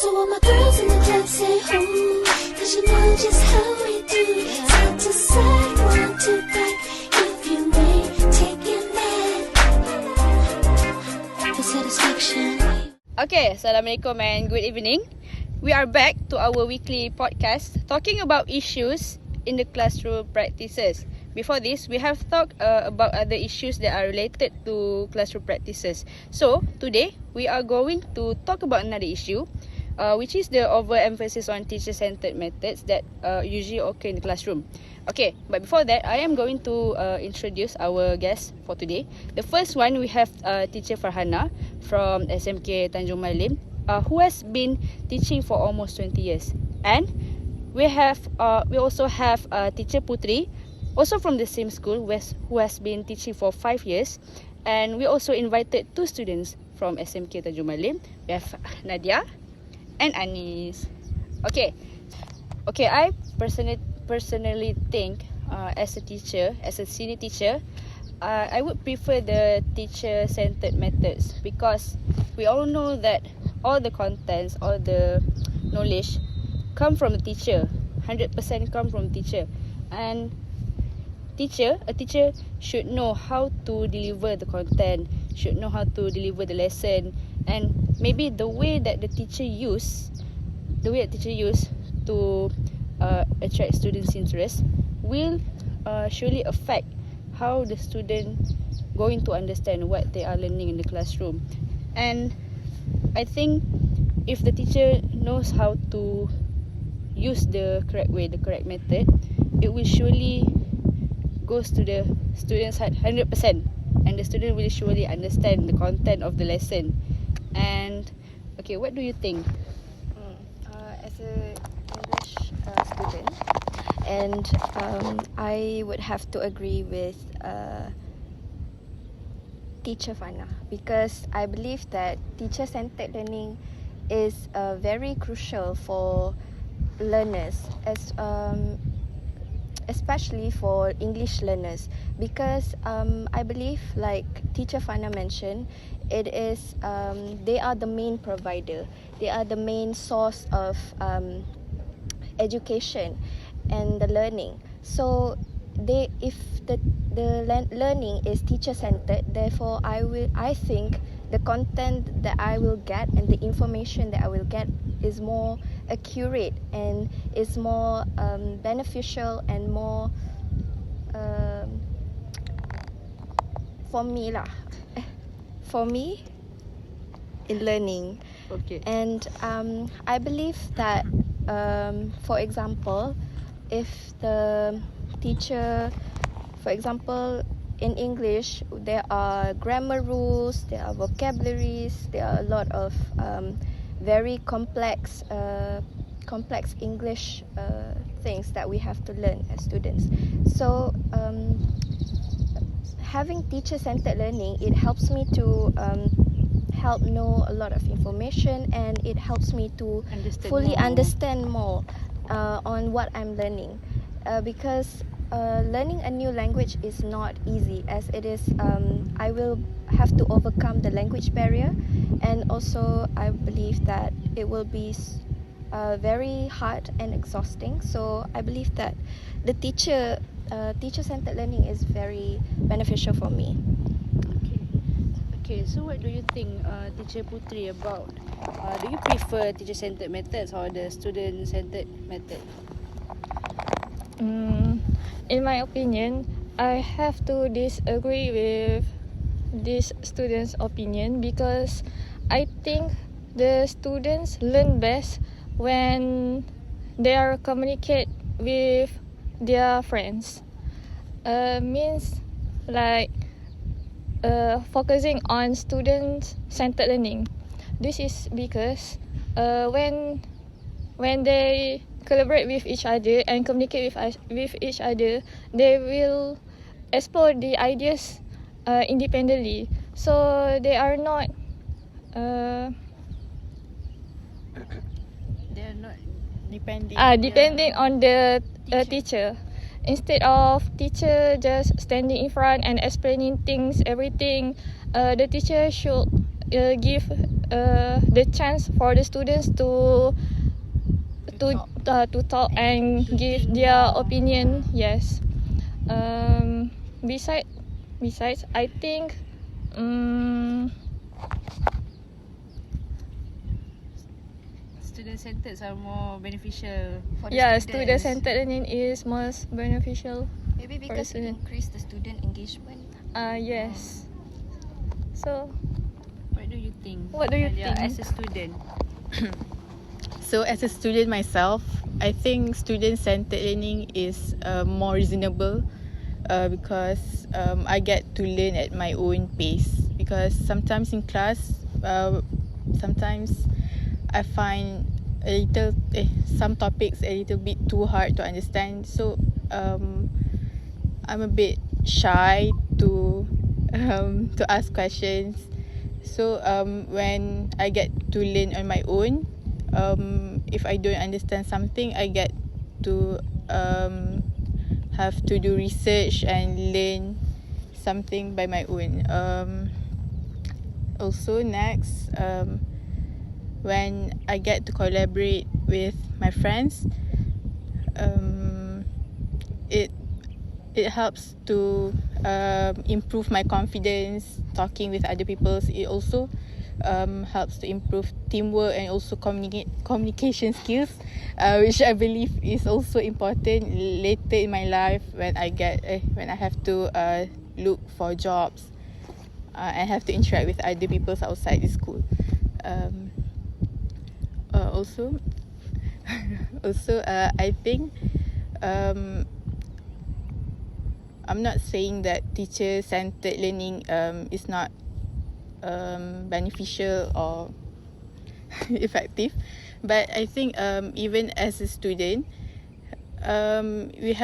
So all my girls in the club say, ooh, 'cause you know just how we do. Side to side, one to back. If you ain't taking that, the satisfaction. Okay, Assalamualaikum and good evening. We are back to our weekly podcast talking about issues in the classroom practices. Before this, we have talked about other issues that are related to classroom practices. So, today, we are going to talk about another issue, which is the overemphasis on teacher-centered methods that usually occur in the classroom. Okay, but before that, I am going to introduce our guests for today. The first one, we have teacher Farhanah from SMK Tanjung Malim, who has been teaching for almost 20 years. And we also have teacher Puteri, also from the same school, who has been teaching for 5 years. And we also invited 2 students from SMK Tanjung Malim. We have Nadia and Anis. Okay, I personally think as a teacher, as a senior teacher, I would prefer the teacher-centered methods, because we all know that all the contents, all the knowledge come from the teacher. 100% come from teacher. And a teacher should know how to deliver the content, should know how to deliver the lesson, and maybe the way that the teacher use to attract students' interest will surely affect how the student going to understand what they are learning in the classroom. And I think if the teacher knows how to use the correct way, the correct method, it will surely goes to the student's heart 100%, and the student will surely understand the content of the lesson. And okay, what do you think? As a English student, and I would have to agree with teacher Farhanah, because I believe that teacher-centered learning is very crucial for learners, especially for English learners, because I believe, like teacher Farhanah mentioned, it is they are the main provider, they are the main source of education and the learning. So if the learning is teacher-centered, therefore I think the content that I will get and the information that I will get is more accurate and is more beneficial and more for me in learning. Okay. And I believe that for example, if the teacher, for example, in English, there are grammar rules, there are vocabularies, there are a lot of very complex English things that we have to learn as students. So having teacher-centered learning, it helps me to help know a lot of information, and it helps me to understand more on what I'm learning, because learning a new language is not easy, as it is I will have to overcome the language barrier, and also I believe that it will be very hard and exhausting. So I believe that the teacher-centered learning is very beneficial for me. Okay, so what do you think, teacher Puteri, about do you prefer teacher-centered methods or the student-centered method? In my opinion, I have to disagree with this student's opinion, because I think the students learn best when they are communicate with their friends. Means like focusing on student-centered learning. This is because when they collaborate with each other and communicate with each other, they will explore the ideas independently. So they are not depending on the teacher. Instead of teacher just standing in front and explaining things, everything, the teacher should give the chance for the students to talk and give their opinion. Yes. Besides, I think student-centered are more beneficial for the students. Student-centered learning is most beneficial. Maybe because it increase the student engagement. Yes. So, What do you think? What do you Nadia, think? as a student? So as a student myself, I think student-centered learning is more reasonable because I get to learn at my own pace. Because sometimes in class, sometimes I find some topics a little bit too hard to understand. So I'm a bit shy to ask questions. So when I get to learn on my own, if I don't understand something, I get to have to do research and learn something by my own. Also next, when I get to collaborate with my friends, it helps to improve my confidence talking with other people. It also helps to improve teamwork and also communication skills, which I believe is also important later in my life when I have to look for jobs and have to interact with other people outside the school. Also, I think I'm not saying that teacher-centered learning is not beneficial or effective, but I think even as a student, we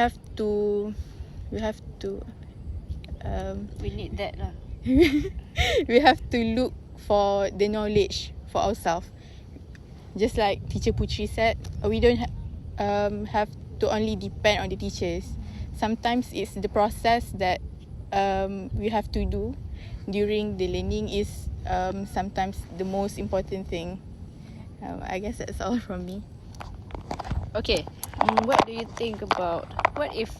We need that lah. we have to look for the knowledge for ourselves. Just like Teacher Puteri said, we don't have to only depend on the teachers. Sometimes it's the process that we have to do during the learning is sometimes the most important thing. I guess that's all from me. Okay, what do you think about what if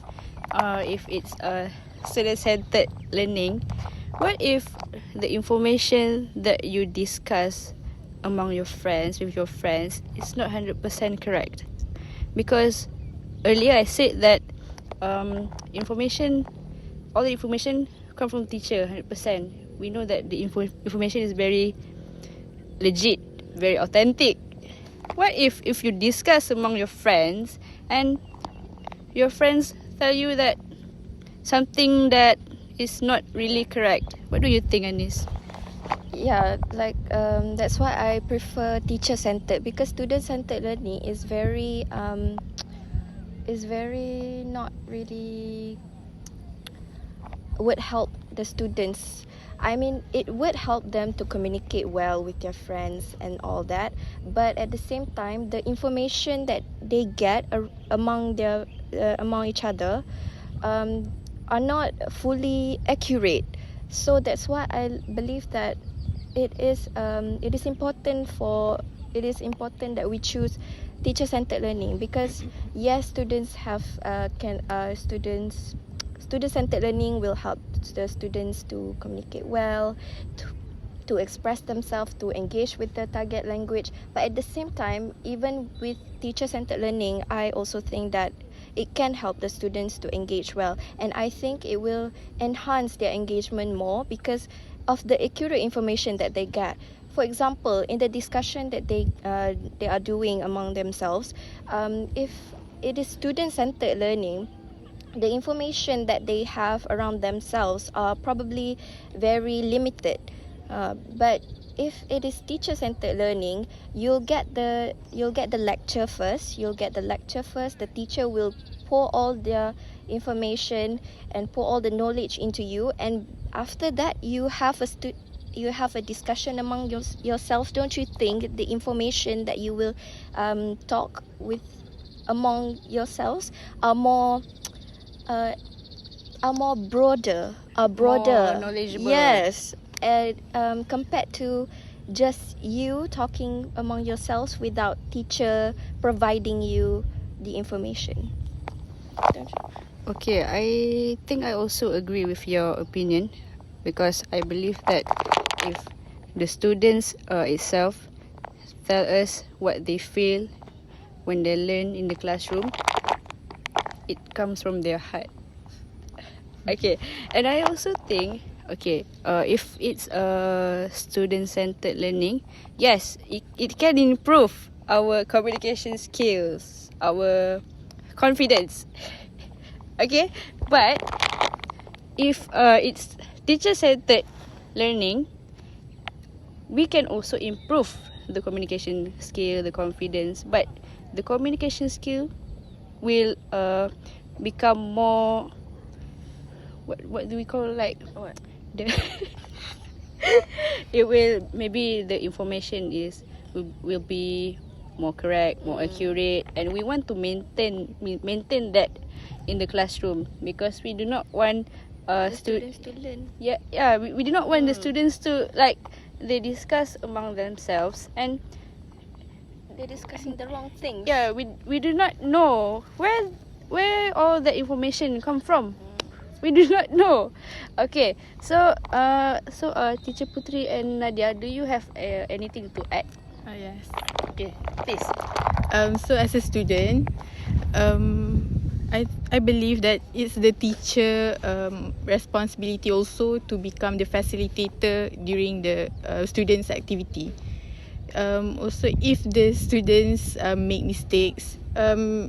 it's a student-centered learning? What if the information that you discuss among your friends, with your friends, is not 100% correct? Because earlier I said that all the information come from teacher 100%. We know that the information is very legit, very authentic. What if you discuss among your friends and your friends tell you that something that is not really correct? What do you think, Anis? Yeah, that's why I prefer teacher-centered, because student-centered learning is very not really would help the students. I mean, it would help them to communicate well with their friends and all that, but at the same time, the information that they get among each other are not fully accurate. So that's why I believe that it is important that we choose teacher-centered learning, because yes, student-centered learning will help the students to communicate well, to express themselves, to engage with the target language. But at the same time, even with teacher-centered learning, I also think that it can help the students to engage well, and I think it will enhance their engagement more because of the accurate information that they get. For example, in the discussion that they are doing among themselves, if it is student-centered learning, the information that they have around themselves are probably very limited. But if it is teacher-centered learning, you'll get the lecture first. The teacher will pour all their information and pour all the knowledge into you, and after that, you have a discussion among yourselves. Don't you think the information that you will talk with among yourselves are more broader, More knowledgeable. Yes, compared to just you talking among yourselves without teacher providing you the information. Okay, I think I also agree with your opinion, because I believe that if the students itself tell us what they feel when they learn in the classroom, it comes from their heart. Okay, and I also think, if it's a student-centered learning, yes, it can improve our communication skills, our confidence. Okay, but if it's teacher-centered learning, we can also improve the communication skill, the confidence, but the communication skill will become more, what do we call, like what the it will, maybe the information will be more correct, more accurate, and we want to maintain that in the classroom, because we do not want Students to learn. we do not want the students to, like, they discuss among themselves, and They're discussing the wrong things. we do not know where all the information come from. We do not know. Okay, so Teacher Puteri and Nadia, do you have anything to add? Yes. Okay, please. So as a student, I believe that it's the teacher responsibility also to become the facilitator during the students' activity. Also, if the students make mistakes,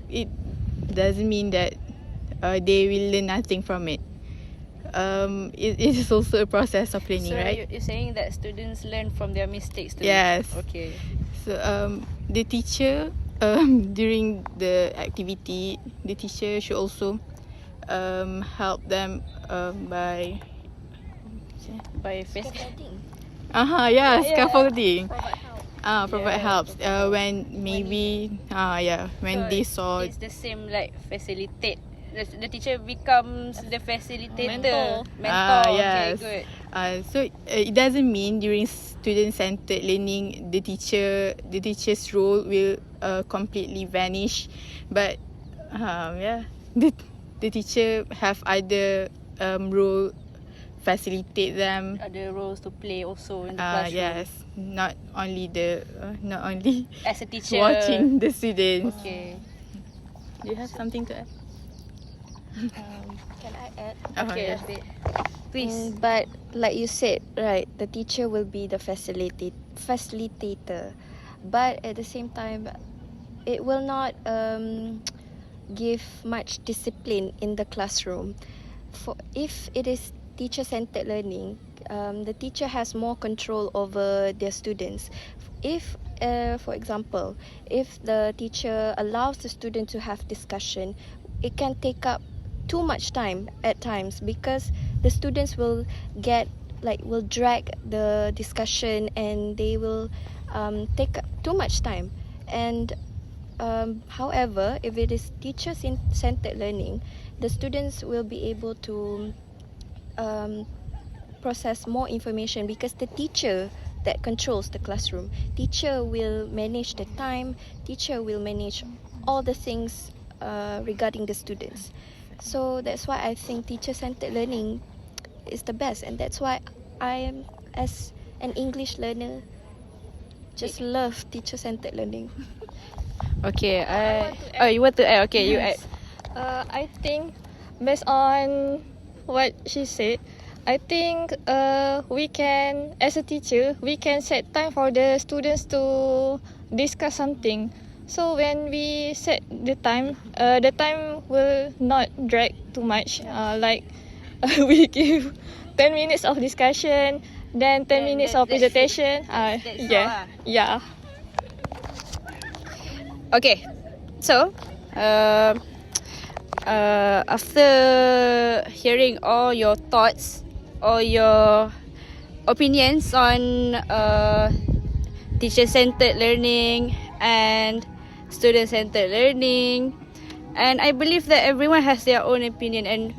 it doesn't mean that they will learn nothing from it. It is also a process of learning, So right? you're saying that students learn from their mistakes too? Yes. Okay. So the teacher during the activity, the teacher should also help them by Scaffolding. scaffolding. Provide Yeah, helps when maybe when So they saw it's the same like facilitate. The teacher becomes the facilitator. Mentor. yes. Okay, good. So it doesn't mean during student-centered learning the teacher's role will completely vanish, but the teacher have other role, facilitate them. Other roles to play also in the classroom. Yes, not only As a teacher. watching the students. Okay. Do you have something to add? Can I add? Okay. Yes. Please. But like you said, right, the teacher will be the facilitator. But at the same time, it will not give much discipline in the classroom. If it is teacher-centered learning, the teacher has more control over their students. If, for example, if the teacher allows the student to have discussion, it can take up too much time at times, because the students will drag the discussion, and they will take up too much time. And however, if it is teacher-centered learning, the students will be able to process more information, because the teacher that controls the classroom. Teacher will manage the time. Teacher will manage all the things regarding the students. So that's why I think teacher-centered learning is the best, and that's why I am, as an English learner, just love teacher-centered learning. Okay. You want to add? Okay, you add. I think based on what she said, I think we can, as a teacher, we can set time for the students to discuss something. So when we set the time will not drag too much. We give 10 minutes of discussion, then 10 minutes of presentation. That's all. Yeah. Okay, so after hearing all your thoughts, all your opinions on teacher-centered learning and student-centered learning, and I believe that everyone has their own opinion, and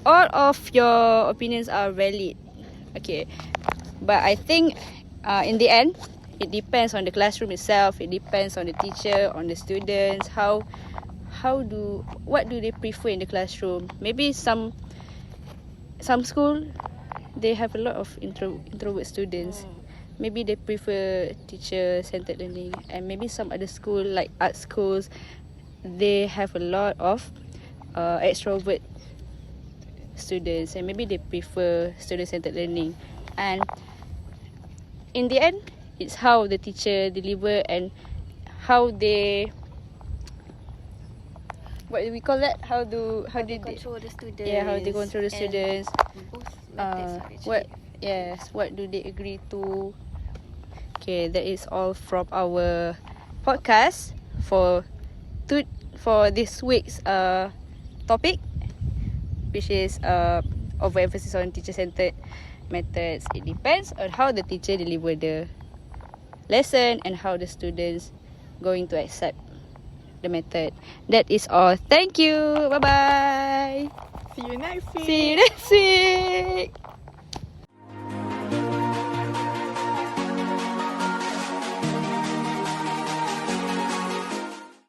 all of your opinions are valid. Okay, but I think in the end, it depends on the classroom itself. It depends on the teacher, on the students. What do they prefer in the classroom? Maybe some school, they have a lot of introvert students. Maybe they prefer teacher-centered learning, and maybe some other school like art schools, they have a lot of extrovert students, and maybe they prefer student-centered learning. And in the end, it's how the teacher deliver and how they, what do we call that? How they control the students. Yeah, how they control the students. Both methods are actually What do they agree to? Okay, that is all from our podcast for this week's topic, which is overemphasis on teacher-centered methods. It depends on how the teacher deliver the lesson and how the students going to accept the method. That is all. Thank you. Bye bye. See you next week. See you next week.